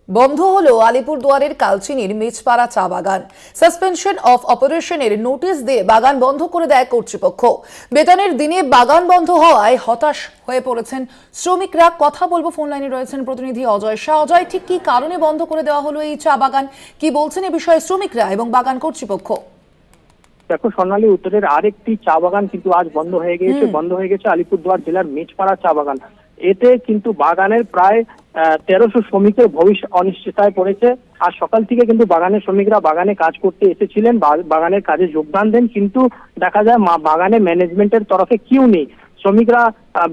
বন্ধ হলো আলিপুরদুয়ারের কালচিনির মিচপাড়া চা বাগান। সাসপেনশন অফ অপারেশনের নোটিশ দিয়ে বাগান বন্ধ করে দেয় কর্তৃপক্ষ। বেতনের দিনে বাগান বন্ধ হওয়ায় হতাশ হয়ে পড়েছেন শ্রমিকরা। কথা বলবো, ফোন লাইনে রয়েছেন প্রতিনিধি অজয় শাহ। অজয়, ঠিক কি কারণে বন্ধ করে দেওয়া হলো এই চা বাগান? কি বলছেন এ বিষয়ে শ্রমিকরা এবং বাগান কর্তৃপক্ষ? দেখো সোনালী, উত্তরের আরেকটি চা বাগান কিন্তু আজ বন্ধ হয়ে গেছে আলিপুরদুয়ার জেলার মেচপাড়া চা বাগান। এতে কিন্তু বাগানের প্রায় 1300 শ্রমিকের ভবিষ্যৎ অনিশ্চয়তায় পড়েছে। আর সকাল থেকে কিন্তু বাগানের শ্রমিকরা বাগানে কাজ করতে এসেছিলেন, বাগানের কাজে যোগদান দেন, কিন্তু দেখা যায় বাগানের ম্যানেজমেন্টের তরফে কেউ নেই। শ্রমিকরা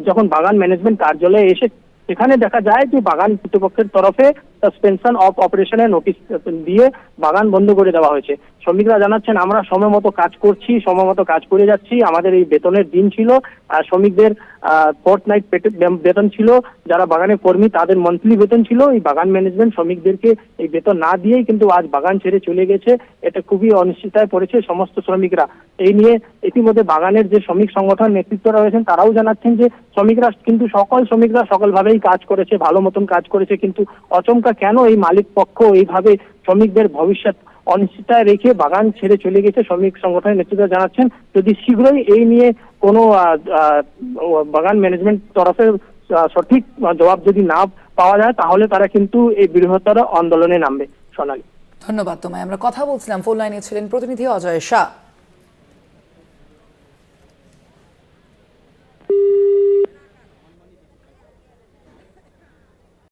যখন বাগান ম্যানেজমেন্ট কার্যালয়ে এসে সেখানে দেখা যায় যে বাগান কর্তৃপক্ষের তরফে সাসপেনশন অফ অপারেশনের নোটিশ দিয়ে বাগান বন্ধ করে দেওয়া হয়েছে। শ্রমিকরা জানাচ্ছেন, আমরা সময় মতো কাজ করছি, সময় মতো কাজ করে যাচ্ছি। আমাদের এই বেতনের দিন ছিল, শ্রমিকদের ফোর্টনাইট বেতন ছিল, যারা বাগানের কর্মী তাদের মান্থলি বেতন ছিল। এই বাগান ম্যানেজমেন্ট শ্রমিকদেরকে এই বেতন না দিয়েই কিন্তু আজ বাগান ছেড়ে চলে গেছে। এটা খুবই অনিশ্চয়তায় পড়েছে সমস্ত শ্রমিকরা। এই নিয়ে ইতিমধ্যে বাগানের যে শ্রমিক সংগঠন নেতৃত্বরা রয়েছেন তারাও জানাচ্ছেন যে শ্রমিকরা কিন্তু সকলভাবেই কাজ করেছে, ভালো মতন কাজ করেছে, কিন্তু অচমকা কেন এই মালিক পক্ষ এইভাবে শ্রমিকদের ভবিষ্যৎ অনিশ্চয়তায় রেখে বাগান ছেড়ে চলে গেছে। শ্রমিক সংগঠনের নেতৃত্ব জানাচ্ছেন যদি শীঘ্রই এই নিয়ে কোনো বাগান ম্যানেজমেন্ট তরফে সঠিক জবাব যদি না পাওয়া যায় তাহলে তারা কিন্তু এই বৃহত্তর আন্দোলনে নামবে। সোনালী, ধন্যবাদ তোমায়। আমরা কথা বলছিলাম, ফোন লাইনে ছিলেন প্রতিনিধি অজয় শাহ।